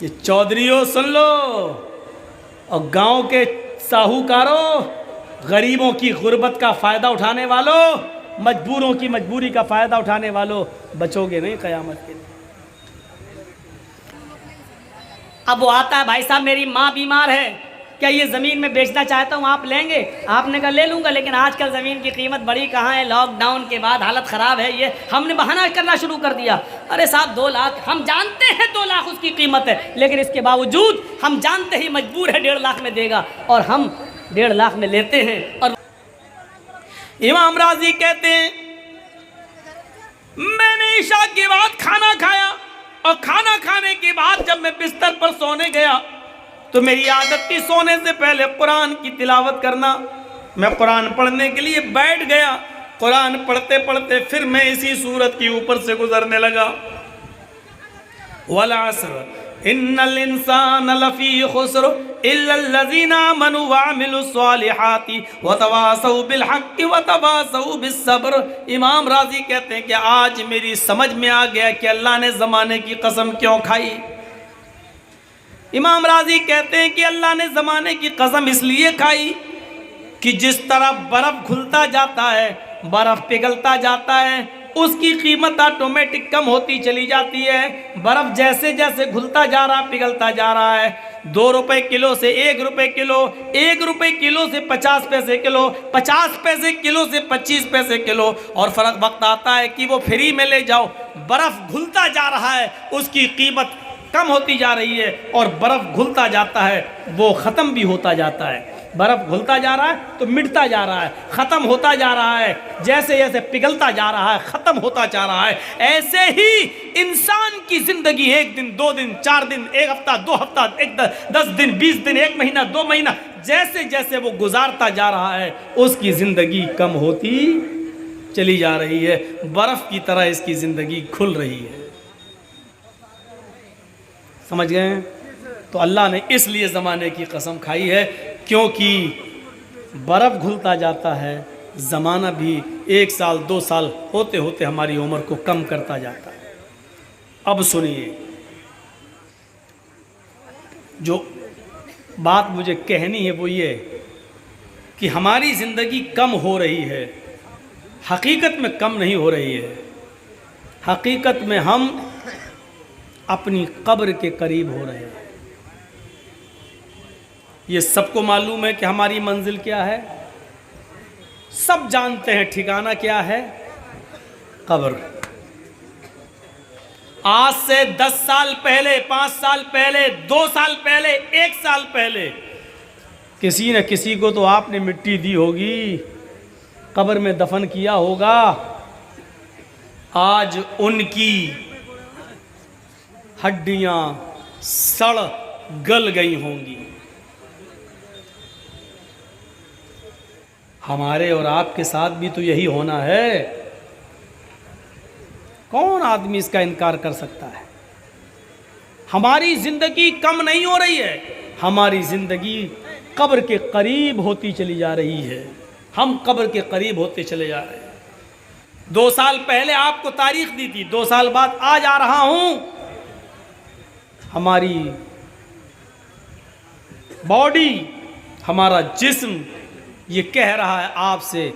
कि चौधरियों सुन लो और गांव के साहूकारों, गरीबों की गुर्बत का फ़ायदा उठाने वालों, मजबूरों की मजबूरी का फ़ायदा उठाने वालों, बचोगे नहीं क़यामत के दिन। अब वो आता है, भाई साहब मेरी माँ बीमार है, क्या ये ज़मीन में बेचना चाहता हूँ, आप लेंगे? आपने कहा ले लूँगा, लेकिन आजकल ज़मीन की कीमत बढ़ी कहाँ है, लॉकडाउन के बाद हालत ख़राब है। ये हमने बहाना करना शुरू कर दिया, अरे साहब 2 लाख, हम जानते हैं 2 लाख उसकी कीमत है, लेकिन इसके बावजूद हम जानते ही मजबूर है 1.5 लाख में देगा, और हम 1.5 लाख में लेते हैं। और इमाम राजी कहते हैं मैंने इशा के बाद खाना खाया और खाना खाने के बाद जब मैं बिस्तर पर सोने गया तो मेरी आदत थी सोने से पहले कुरान की तिलावत करना। मैं कुरान पढ़ने के लिए बैठ गया, कुरान पढ़ते पढ़ते फिर मैं इसी सूरत के ऊपर से गुजरने लगा। वल असर इन्नल इंसान लफी खुस्र इल्लल्लज़ीना आमनू व अमिलुस सालिहाति व तवासौ बिल हक़्क़ि व तवासौ बिस सब्र। इमाम राजी कहते हैं कि आज मेरी समझ में आ गया कि अल्लाह ने ज़माने की कसम क्यों खाई। इमाम राजी कहते हैं कि अल्लाह ने ज़माने की कसम इसलिए खाई कि जिस तरह बर्फ़ घुलता जाता है, बर्फ़ पिघलता जाता है, उसकी कीमत ऑटोमेटिक कम होती चली जाती है। बर्फ़ जैसे जैसे घुलता जा रहा, पिघलता जा रहा है, 2 रुपए किलो से 1 रुपए किलो, 1 रुपए किलो से 50 पैसे किलो, 50 पैसे किलो से 25 पैसे किलो, और फ़र्क वक्त आता है कि वो फ्री में ले जाओ। बर्फ़ घुलता जा रहा है, उसकी कीमत कम होती जा रही है, और बर्फ़ घुलता जाता है वो ख़त्म भी होता जाता है। बर्फ़ घुलता जा रहा है तो मिटता जा रहा है, ख़त्म होता जा रहा है, जैसे जैसे पिघलता जा रहा है ख़त्म होता जा रहा है। ऐसे ही इंसान की ज़िंदगी 1 दिन, 2 दिन, 4 दिन, 1 हफ्ता, 2 हफ्ता, 10 दिन, 20 दिन, 1 महीना, 2 महीना, जैसे जैसे वो गुजारता जा रहा है उसकी ज़िंदगी कम होती चली जा रही है। बर्फ़ की तरह इसकी ज़िंदगी खुल रही है। समझ गए? तो अल्लाह ने इसलिए ज़माने की कसम खाई है क्योंकि बर्फ़ घुलता जाता है, ज़माना भी 1 साल 2 साल होते होते हमारी उम्र को कम करता जाता है। अब सुनिए, जो बात मुझे कहनी है वो ये कि हमारी ज़िंदगी कम हो रही है, हकीकत में कम नहीं हो रही है। हकीकत में हम अपनी कब्र के करीब हो रहे हैं। ये सबको मालूम है कि हमारी मंजिल क्या है, सब जानते हैं ठिकाना क्या है, कब्र। आज से 10 साल पहले, 5 साल पहले, 2 साल पहले, 1 साल पहले किसी न किसी को तो आपने मिट्टी दी होगी, कब्र में दफन किया होगा। आज उनकी हड्डियां सड़ गल गई होंगी। हमारे और आपके साथ भी तो यही होना है। कौन आदमी इसका इनकार कर सकता है? हमारी ज़िंदगी कम नहीं हो रही है, हमारी ज़िंदगी कब्र के करीब होती चली जा रही है। हम कब्र के करीब होते चले जा रहे हैं। 2 साल पहले आपको तारीख दी थी, 2 साल बाद आज आ रहा हूँ। हमारी बॉडी, हमारा जिस्म ये कह रहा है आपसे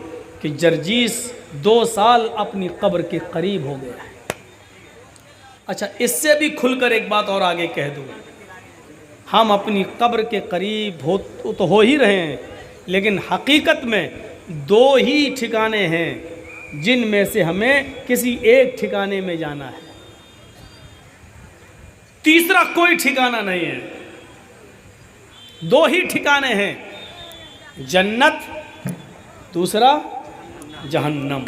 कि जर्जीस 2 साल अपनी कब्र के करीब हो गया है। अच्छा, इससे भी खुलकर एक बात और आगे कह दूँ, हम अपनी कब्र के करीब हो ही रहे हैं, लेकिन हकीकत में 2 ही ठिकाने हैं जिनमें से हमें किसी एक ठिकाने में जाना है, तीसरा कोई ठिकाना नहीं है। 2 ही ठिकाने हैं, जन्नत, दूसरा जहन्नम।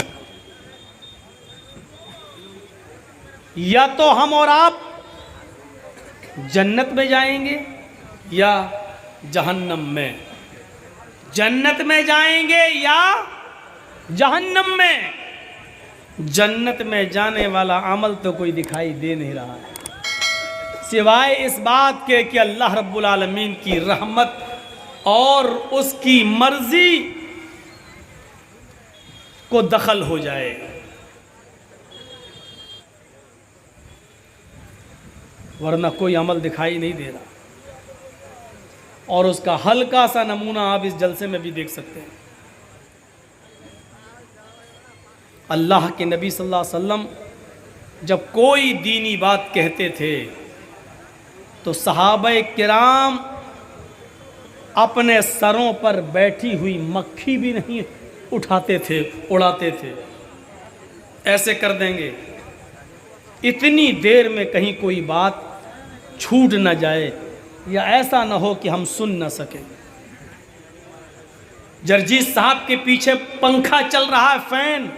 या तो हम और आप जन्नत में जाएंगे या जहन्नम में, जन्नत में जाएंगे या जहन्नम में। जन्नत में जाने वाला अमल तो कोई दिखाई दे नहीं रहा है, सिवाय इस बात के कि अल्लाह रब्बुल आलमीन की रहमत और उसकी मर्जी को दखल हो जाए। वरना कोई अमल दिखाई नहीं दे रहा। और उसका हल्का सा नमूना आप इस जलसे में भी देख सकते हैं। अल्लाह के नबी सल्लल्लाहु अलैहि वसल्लम जब कोई दीनी बात कहते थे तो सहाबाए किराम अपने सरों पर बैठी हुई मक्खी भी नहीं उठाते थे, उड़ाते थे, ऐसे कर देंगे इतनी देर में कहीं कोई बात छूट न जाए या ऐसा न हो कि हम सुन न सकें। जर्जीस साहब के पीछे पंखा चल रहा है, फैन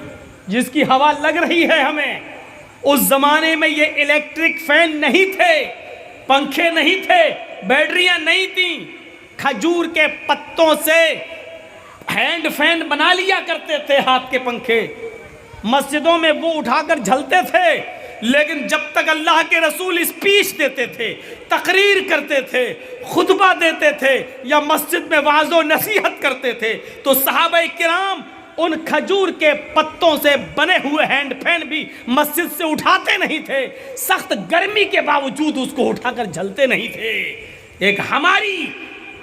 जिसकी हवा लग रही है हमें। उस जमाने में ये इलेक्ट्रिक फैन नहीं थे, पंखे नहीं थे, बैटरियां नहीं थी। खजूर के पत्तों से हैंड फैन बना लिया करते थे, हाथ के पंखे मस्जिदों में वो उठाकर झलते थे। लेकिन जब तक अल्लाह के रसूल स्पीच देते थे, तकरीर करते थे, खुतबा देते थे या मस्जिद में वाज़ो नसीहत करते थे तो सहाबाए किराम उन खजूर के पत्तों से बने हुए हैंड फैन भी मस्जिद से उठाते नहीं थे। सख्त गर्मी के बावजूद उसको उठाकर झलते नहीं थे। एक हमारी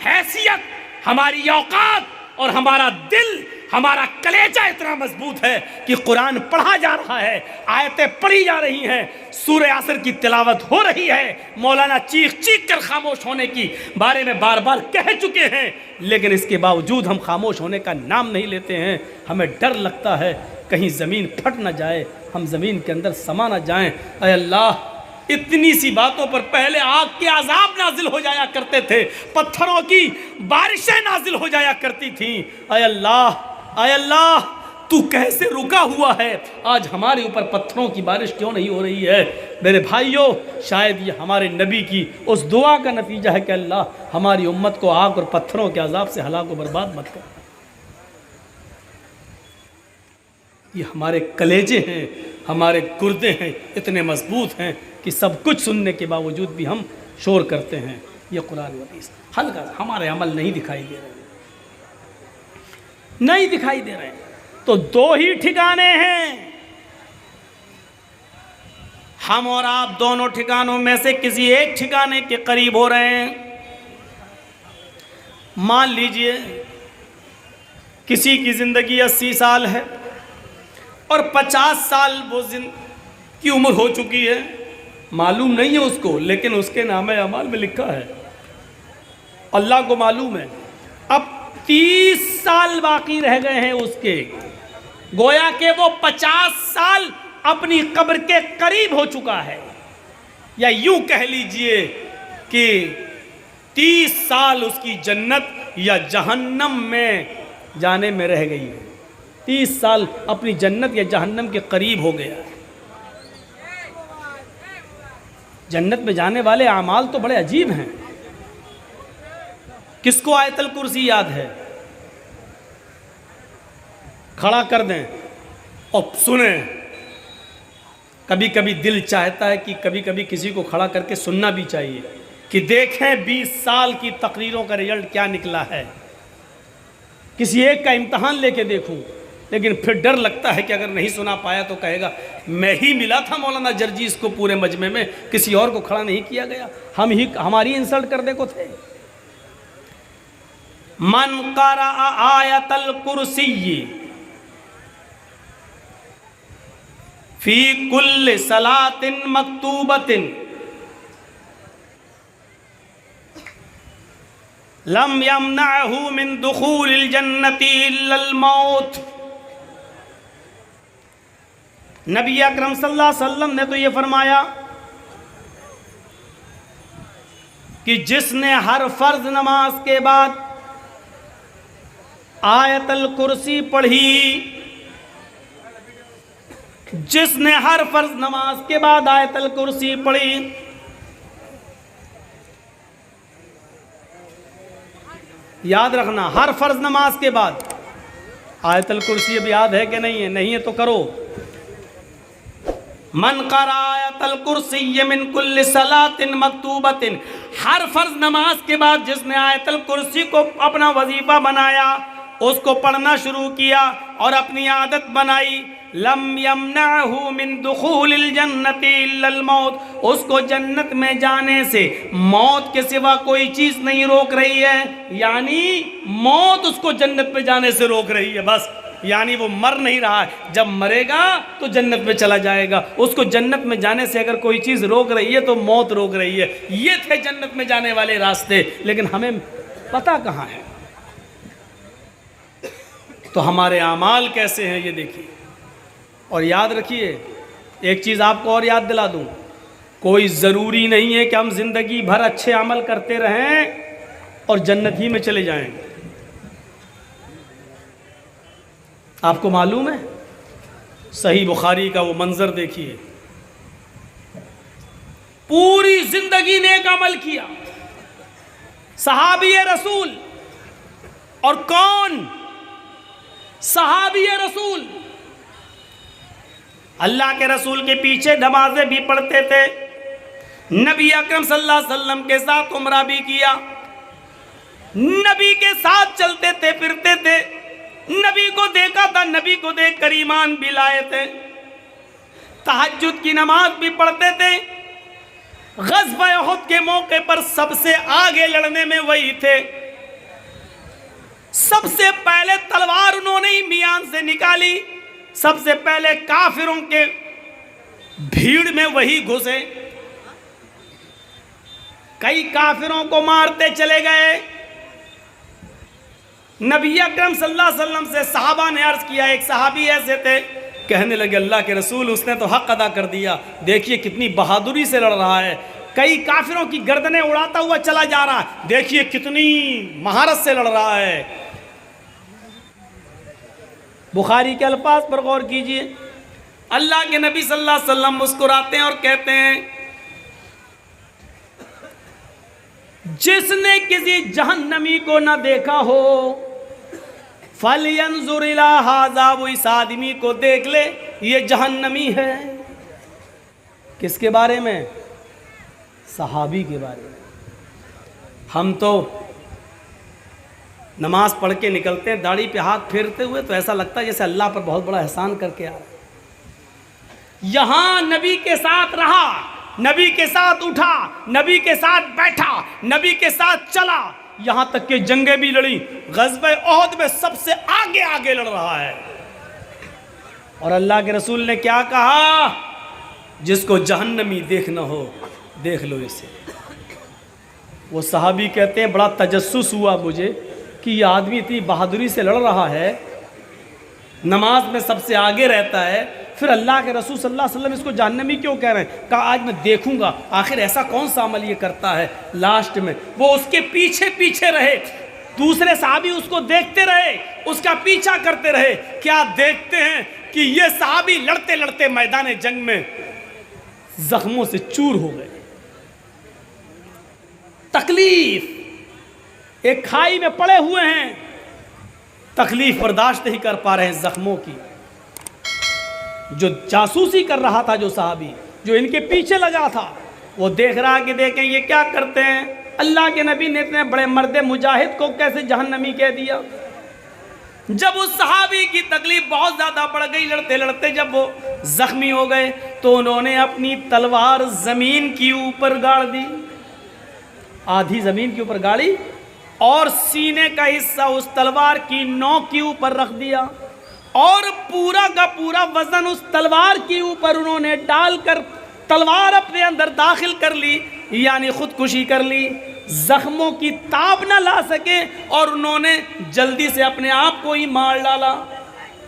हैसियत, हमारी औकात और हमारा दिल, हमारा कलेजा इतना मजबूत है कि कुरान पढ़ा जा रहा है, आयतें पढ़ी जा रही हैं, सूरह असर की तिलावत हो रही है। मौलाना चीख चीख कर खामोश होने की बारे में बार बार कह चुके हैं, लेकिन इसके बावजूद हम खामोश होने का नाम नहीं लेते हैं। हमें डर लगता है कहीं ज़मीन फट ना जाए, हम ज़मीन के अंदर समा ना जाएं। अय अल्लाह, इतनी सी बातों पर पहले आग के अजाब नाजिल हो जाया करते थे, पत्थरों की बारिशें नाजिल हो जाया करती थीं। अय अल्लाह, अय अल्लाह, तू कैसे रुका हुआ है? आज हमारे ऊपर पत्थरों की बारिश क्यों नहीं हो रही है? मेरे भाइयों, शायद ये हमारे नबी की उस दुआ का नतीजा है कि अल्लाह हमारी उम्मत को आग और पत्थरों के अजाब से हलाक व बर्बाद मत कर। ये हमारे कलेजे हैं, हमारे गुर्दे हैं, इतने मजबूत हैं कि सब कुछ सुनने के बावजूद भी हम शोर करते हैं। ये कुरान व हदीस हल्का हमारे अमल नहीं दिखाई दे रहे, नहीं दिखाई दे रहे। तो दो ही ठिकाने हैं, हम और आप दोनों ठिकानों में से किसी एक ठिकाने के करीब हो रहे हैं। मान लीजिए किसी की ज़िंदगी 80 साल है और 50 साल वो की उम्र हो चुकी है, मालूम नहीं है उसको, लेकिन उसके नामे अमाल में लिखा है, अल्लाह को मालूम है। अब 30 साल बाकी रह गए हैं उसके, गोया के वो 50 साल अपनी कब्र के करीब हो चुका है। या यूं कह लीजिए कि 30 साल उसकी जन्नत या जहन्नम में जाने में रह गई है। 30 साल अपनी जन्नत या जहन्नम के करीब हो गया। जन्नत में जाने वाले आमाल तो बड़े अजीब हैं। किसको आयतल कुर्सी याद है? खड़ा कर दें और सुने। कभी कभी दिल चाहता है कि कभी कभी किसी को खड़ा करके सुनना भी चाहिए कि देखें 20 साल की तकरीरों का रिजल्ट क्या निकला है। किसी एक का इम्तहान लेके देखूं, लेकिन फिर डर लगता है कि अगर नहीं सुना पाया तो कहेगा मैं ही मिला था मौलाना जर्जीस को पूरे मजमे में, किसी और को खड़ा नहीं किया गया, हमारी इंसल्ट करने को थे। मन क़रा आयतल कुर्सी फी कुल्ल सलातिन मक्तूबतिन लम यमनअहु मिन दुखूलिल जन्नति इल्लल मौत। नबी अकरम सल्लल्लाहु अलैहि वसल्लम ने तो ये फरमाया कि जिसने हर फर्ज नमाज के बाद आयतल कुर्सी पढ़ी, जिसने हर फर्ज नमाज के बाद आयतल कुर्सी पढ़ी, याद रखना हर फर्ज नमाज के बाद आयतल कुर्सी। अब याद है कि नहीं है? नहीं है तो करो। मन क़रा आयतल कुर्सी मिन कुल्ल सलातिन मक्तूबतिन, हर फर्ज नमाज के बाद जिसने आयतल कुर्सी को अपना वजीफा बनाया, उसको पढ़ना शुरू किया और अपनी आदत बनाई। लम यमनहु मिन दुखूलिल जन्नति इल्लल मौत, उसको जन्नत में जाने से मौत के सिवा कोई चीज़ नहीं रोक रही है। यानी मौत उसको जन्नत में जाने से रोक रही है बस, यानी वो मर नहीं रहा है, जब मरेगा तो जन्नत में चला जाएगा। उसको जन्नत में जाने से अगर कोई चीज़ रोक रही है तो मौत रोक रही है। ये थे जन्नत में जाने वाले रास्ते, लेकिन हमें पता कहाँ है। तो हमारे आमाल कैसे हैं ये देखिए। और याद रखिए, एक चीज़ आपको और याद दिला दूं, कोई ज़रूरी नहीं है कि हम ज़िंदगी भर अच्छे अमल करते रहें और जन्नत ही में चले जाएं। आपको मालूम है, सही बुखारी का वो मंजर देखिए, पूरी जिंदगी नेक अमल किया सहाबी रसूल। और कौन सहाबी रसूल? अल्लाह के रसूल के पीछे नमाजें भी पढ़ते थे, नबी अकरम सल्लल्लाहु अलैहि वसल्लम के साथ उम्रा भी किया, नबी के साथ चलते थे फिरते थे, नबी को देखा था, नबी को देखकर ईमान भी लाए थे, तहज्जुद की नमाज भी पढ़ते थे। ग़ज़वा उहद के मौके पर सबसे आगे लड़ने में वही थे। सबसे पहले तलवार उन्होंने ही मियान से निकाली, सबसे पहले काफिरों के भीड़ में वही घुसे, कई काफिरों को मारते चले गए। नबी अकरम सल्लल्लाहु अलैहि वसल्लम से सहाबा ने अर्ज किया, एक सहाबी ऐसे थे, कहने लगे अल्लाह के रसूल उसने तो हक अदा कर दिया, देखिए कितनी बहादुरी से लड़ रहा है, कई काफिरों की गर्दनें उड़ाता हुआ चला जा रहा है, देखिए कितनी महारत से लड़ रहा है। बुखारी के अल्फाज पर गौर कीजिए, अल्लाह के नबी सल्लल्लाहु अलैहि वसल्लम मुस्कुराते हैं और कहते हैं, जिसने किसी जहन्नमी को न देखा हो फलयंजुर इला हाज़ा, वो इस आदमी को देख ले, ये जहन्नमी है। किसके बारे में? सहाबी के बारे में। हम तो नमाज पढ़ के निकलते हैं दाढ़ी पे हाथ फेरते हुए, तो ऐसा लगता है जैसे अल्लाह पर बहुत बड़ा एहसान करके आ रहा है। यहाँ नबी के साथ रहा, नबी के साथ उठा, नबी के साथ बैठा, नबी के साथ चला, यहाँ तक कि जंगें भी लड़ी। ग़ज़वा उहद में सबसे आगे आगे लड़ रहा है। और अल्लाह के रसूल ने क्या कहा? जिसको जहन्नमी देखना हो देख लो इसे। वो सहाबी कहते हैं बड़ा तजस्सुस हुआ मुझे कि ये आदमी इतनी बहादुरी से लड़ रहा है, नमाज में सबसे आगे रहता है, फिर अल्लाह के रसूल सल्लल्लाहु अलैहि वसल्लम इसको जहन्नमी क्यों कह रहे हैं? कहा आज मैं देखूंगा आखिर ऐसा कौन सा अमल ये करता है। लास्ट में वो उसके पीछे पीछे रहे, दूसरे सहाबी उसको देखते रहे, उसका पीछा करते रहे। क्या देखते हैं कि ये सहाबी लड़ते लड़ते मैदान जंग में जख्मों से चूर हो गए। तकलीफ, एक खाई में पड़े हुए हैं, तकलीफ बर्दाश्त नहीं कर पा रहे हैं जख्मों की। जो जासूसी कर रहा था, जो सहाबी जो इनके पीछे लगा था, वो देख रहा कि देखें ये क्या करते हैं। अल्लाह के नबी ने इतने बड़े मर्द मुजाहिद को कैसे जहन्नमी कह दिया। जब उस सहाबी की तकलीफ बहुत ज़्यादा बढ़ गई, लड़ते लड़ते जब वो जख्मी हो गए, तो उन्होंने अपनी तलवार ज़मीन के ऊपर गाड़ दी, आधी ज़मीन के ऊपर गाड़ी, और सीने का हिस्सा उस तलवार की नोक के ऊपर रख दिया, और पूरा का पूरा वजन उस तलवार के ऊपर उन्होंने डालकर तलवार अपने अंदर दाखिल कर ली, यानी खुदकुशी कर ली। जख्मों की ताब न ला सके और उन्होंने जल्दी से अपने आप को ही मार डाला।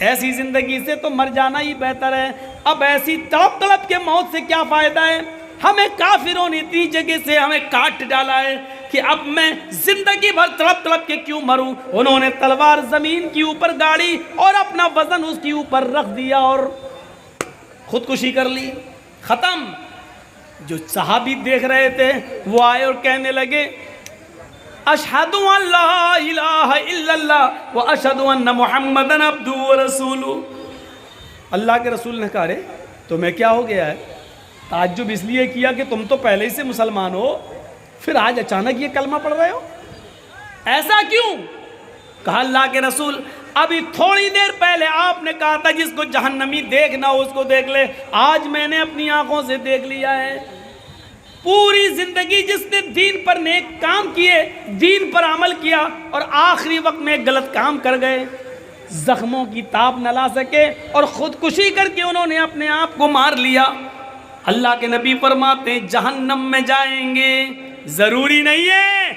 ऐसी ज़िंदगी से तो मर जाना ही बेहतर है। अब ऐसी तड़प तड़प के मौत से क्या फ़ायदा है? हमें काफिरों ने इतनी जगह से हमें काट डाला है कि अब मैं जिंदगी भर तड़प तड़प के क्यों मरूं। उन्होंने तलवार जमीन के ऊपर गाड़ी और अपना वजन उसके ऊपर रख दिया और खुदकुशी कर ली, खत्म। जो सहाबी देख रहे थे वो आए और कहने लगे, अशहदु अल्ला इलाहा इल्लल्लाह व अशहदु अन्ना मुहम्मदन अब्दुहु व रसूलुहु। अल्लाह के रसूल ने कहा, अरे तुम्हें क्या हो गया है? ताज्जुब इसलिए किया कि तुम तो पहले ही से मुसलमान हो, फिर आज अचानक ये कलमा पढ़ रहे हो, ऐसा क्यों? कहा अल्लाह के रसूल अभी थोड़ी देर पहले आपने कहा था जिसको जहन्नमी देखना हो उसको देख ले, आज मैंने अपनी आंखों से देख लिया है। पूरी जिंदगी जिसने दीन पर नेक काम किए, दीन पर अमल किया और आखिरी वक्त में गलत काम कर गए, जख्मों की ताप न ला सके और खुदकुशी करके उन्होंने अपने आप को मार लिया। अल्लाह के नबी फरमाते हैं जहन्नम में जाएंगे। जरूरी नहीं है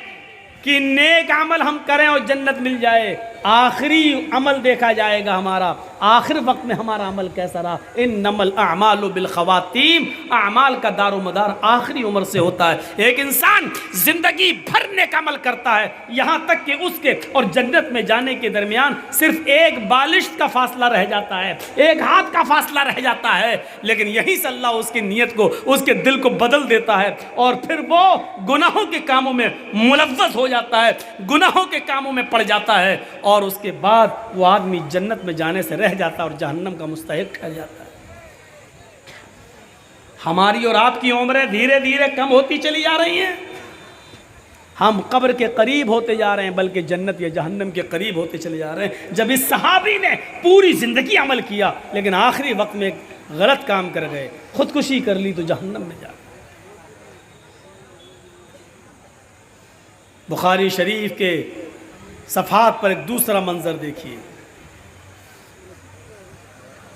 कि नेक अमल हम करें और जन्नत मिल जाए, आखिरी अमल देखा जाएगा हमारा, आखिर वक्त में हमारा अमल कैसा रहा। इन्नमल अमालु बिल खवातीम, अमाल का दारोमदार आखिरी उम्र से होता है। एक इंसान जिंदगी भर नेक अमल करता है, यहाँ तक कि उसके और जन्नत में जाने के दरमियान सिर्फ एक बालिश का फासला रह जाता है, एक हाथ का फासला रह जाता है, लेकिन यहीं से अल्लाह उसकी नीयत को, उसके दिल को बदल देता है और फिर वो गुनाहों के कामों में मुलव्वस हो जाता है, गुनाहों के कामों में पड़ जाता है और उसके बाद वो आदमी जन्नत में जाने से रह जाता है और जहन्नम का मुस्तहिक ठहर जाता है। हमारी और आपकी उम्रें धीरे धीरे कम होती चली जा रही हैं, हम कब्र के करीब होते जा रहे हैं, बल्कि जन्नत या जहन्नम के करीब होते चले जा रहे हैं। जब इस सहाबी ने पूरी जिंदगी अमल किया लेकिन आखिरी वक्त में गलत काम कर गए, खुदकुशी कर ली, तो जहन्नम में जा। बुखारी शरीफ के सफ़ात पर एक दूसरा मंजर देखिए।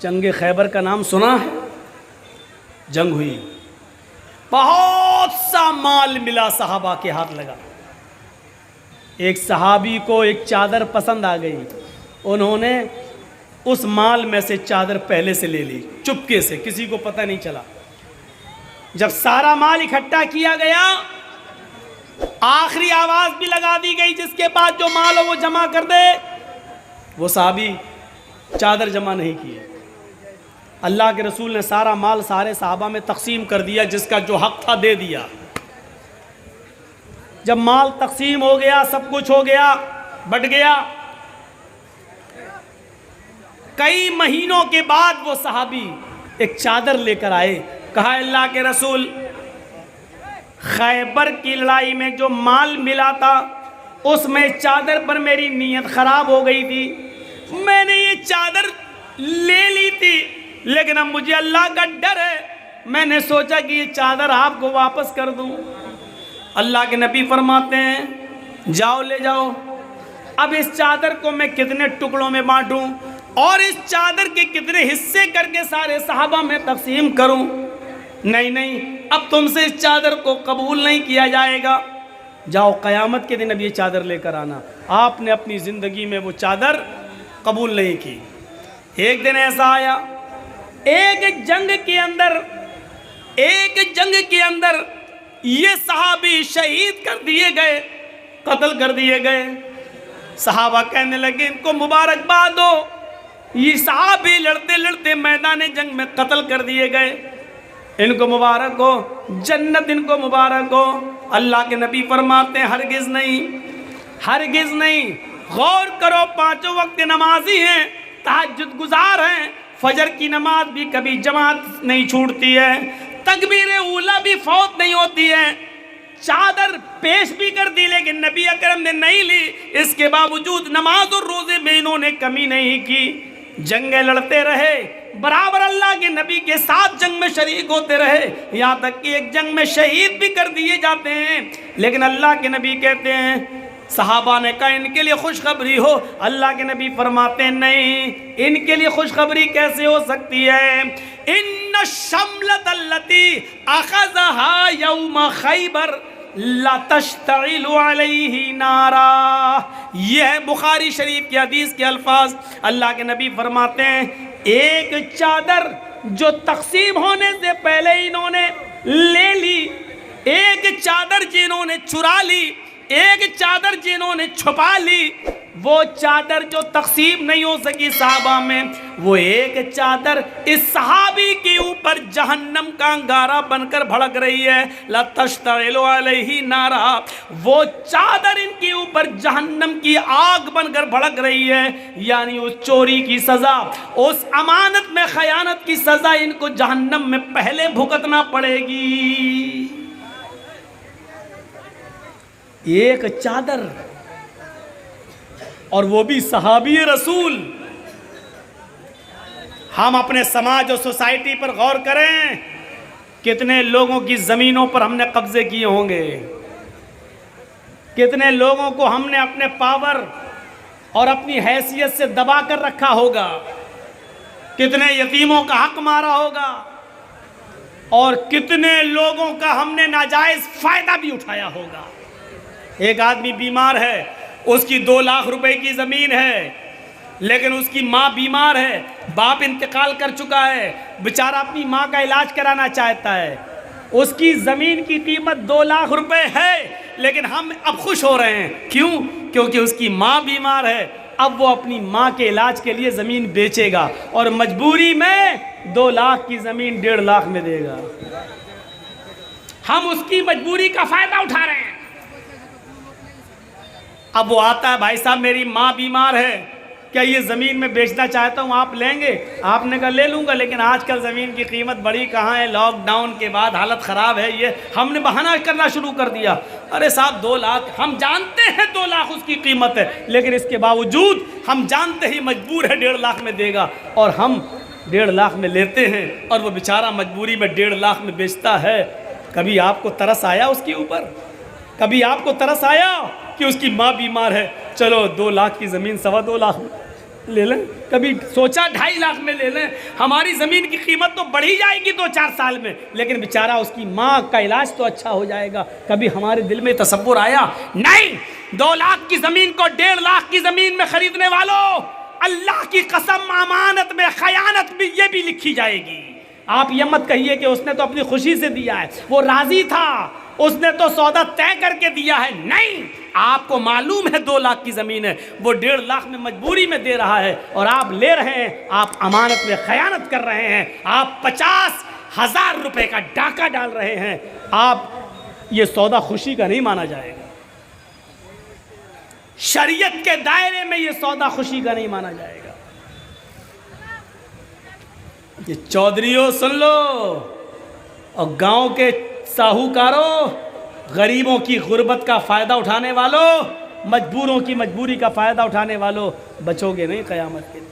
जंग खैबर का नाम सुना है? जंग हुई, बहुत सा माल मिला, सहाबा के हाथ लगा। एक सहाबी को एक चादर पसंद आ गई, उन्होंने उस माल में से चादर पहले से ले ली, चुपके से, किसी को पता नहीं चला। जब सारा माल इकट्ठा किया गया, आखिरी आवाज भी लगा दी गई, जिसके बाद जो माल हो वो जमा कर दे। वो साहबी चादर जमा नहीं किए। अल्लाह के रसूल ने सारा माल सारे साहबा में तकसीम कर दिया, जिसका जो हक था दे दिया। जब माल तकसीम हो गया, सब कुछ हो गया, बट गया, कई महीनों के बाद वो साहबी एक चादर लेकर आए। कहा अल्लाह के रसूल, खैबर की लड़ाई में जो माल मिला था उसमें चादर पर मेरी नीयत खराब हो गई थी, मैंने ये चादर ले ली थी, लेकिन अब मुझे अल्लाह का डर है, मैंने सोचा कि ये चादर आपको वापस कर दूं। अल्लाह के नबी फरमाते हैं जाओ ले जाओ। अब इस चादर को मैं कितने टुकड़ों में बांटूं और इस चादर के कितने हिस्से करके सारे सहाबा में तकसीम करूं? नहीं नहीं, अब तुमसे इस चादर को कबूल नहीं किया जाएगा, जाओ क़यामत के दिन अब ये चादर लेकर आना। आपने अपनी ज़िंदगी में वो चादर कबूल नहीं की। एक दिन ऐसा आया, एक जंग के अंदर ये सहाबी शहीद कर दिए गए, कत्ल कर दिए गए। सहाबा कहने लगे इनको मुबारकबाद हो, ये सहाबी लड़ते लड़ते मैदान जंग में कत्ल कर दिए गए, इनको मुबारक हो, जन्नत इनको मुबारक हो। अल्लाह के नबी फरमाते हैं हरगिज़ नहीं, हरगिज़ नहीं। गौर करो, पांचों वक्त नमाजी हैं, तहज्जुद गुजार हैं, फजर की नमाज भी कभी जमात नहीं छूटती है, तकबीर ऊला भी फौत नहीं होती है, चादर पेश भी कर दी लेकिन नबी अकरम ने नहीं ली, इसके बावजूद नमाज और रोज़े में इन्होंने कमी नहीं की। जंगें लड़ते रहे, बराबर अल्लाह के नबी के साथ जंग में शरीक होते रहे, यहाँ तक कि एक जंग में शहीद भी कर दिए जाते हैं। लेकिन अल्लाह के नबी कहते हैं, सहाबा ने कहा इनके लिए खुशखबरी हो, अल्लाह के नबी फरमाते हैं नहीं, इनके लिए खुशखबरी कैसे हो सकती है? इन्न शमलत अल्लती अखज़हा यौम खैबर ला तश्तइलु अलैहि नारा। यह है बुखारी शरीफ की हदीस के अल्फाज। अल्लाह के नबी फरमाते हैं एक चादर जो तकसीम होने से पहले इन्होंने ले ली, एक चादर जिन्होंने चुरा ली, एक चादर जिन्होंने छुपा ली, वो चादर जो तकसीम नहीं हो सकी साहबा में, वो एक चादर इस सहाबी के ऊपर जहन्नम का अंगारा बनकर भड़क रही है। ला तश्तइलु अलैहि नारा, वो चादर इनके ऊपर जहन्नम की आग बनकर भड़क रही है। यानी उस चोरी की सज़ा, उस अमानत में खयानत की सज़ा इनको जहन्नम में पहले भुगतना पड़ेगी। एक चादर और वो भी सहाबी रसूल। हम अपने समाज और सोसाइटी पर गौर करें, कितने लोगों की ज़मीनों पर हमने कब्जे किए होंगे, कितने लोगों को हमने अपने पावर और अपनी हैसियत से दबा कर रखा होगा, कितने यतीमों का हक मारा होगा, और कितने लोगों का हमने नाजायज़ फ़ायदा भी उठाया होगा। एक आदमी बीमार है, उसकी 2 लाख रुपए की ज़मीन है, लेकिन उसकी माँ बीमार है, बाप इंतकाल कर चुका है, बेचारा अपनी माँ का इलाज कराना चाहता है, उसकी ज़मीन की कीमत 2 लाख रुपए है, लेकिन हम अब खुश हो रहे हैं। क्यों? क्योंकि उसकी माँ बीमार है। अब वो अपनी माँ के इलाज के लिए ज़मीन बेचेगा और मजबूरी में 2 लाख की ज़मीन 1.5 लाख में देगा। हम उसकी मजबूरी का फ़ायदा उठा रहे हैं। अब वो आता है, भाई साहब मेरी माँ बीमार है, क्या ये ज़मीन में बेचना चाहता हूँ, आप लेंगे? आपने कहा ले लूँगा, लेकिन आजकल ज़मीन की कीमत बढ़ी कहाँ है, लॉकडाउन के बाद हालत ख़राब है। ये हमने बहाना करना शुरू कर दिया। अरे साहब 2 लाख, हम जानते हैं 2 लाख उसकी कीमत है, लेकिन इसके बावजूद हम जानते ही मजबूर है 1.5 लाख में देगा, और हम 1.5 लाख में लेते हैं और वो बेचारा मजबूरी में 1.5 लाख में बेचता है। कभी आपको तरस आया उसके ऊपर? कभी आपको तरस आया कि उसकी माँ बीमार है, चलो 2 लाख की ज़मीन 2.25 लाख में ले लें? कभी सोचा 2.5 लाख में ले लें? हमारी ज़मीन की कीमत तो बढ़ी जाएगी 2-4 साल में, लेकिन बेचारा उसकी माँ का इलाज तो अच्छा हो जाएगा। कभी हमारे दिल में तसव्वुर आया? नहीं। 2 लाख की ज़मीन को 1.5 लाख की ज़मीन में ख़रीदने वालों, अल्लाह की कसम अमानत में ख़यानत भी ये भी लिखी जाएगी। आप ये मत कहिए कि उसने तो अपनी खुशी से दिया है, वो राज़ी था, उसने तो सौदा तय करके दिया है। नहीं, आपको मालूम है 2 लाख की ज़मीन है, वो 1.5 लाख में मजबूरी में दे रहा है और आप ले रहे हैं। आप अमानत में ख़यानत कर रहे हैं, आप 50,000 रुपए का डाका डाल रहे हैं। आप ये सौदा खुशी का नहीं माना जाएगा। शरीयत के दायरे में ये सौदा खुशी का नहीं माना जाएगा। ये चौधरियों सुन लो, और गांव के साहूकारों, गरीबों की गुर्बत का फ़ायदा उठाने वालों, मजबूरों की मजबूरी का फ़ायदा उठाने वालों, बचोगे नहीं क़यामत के दिन।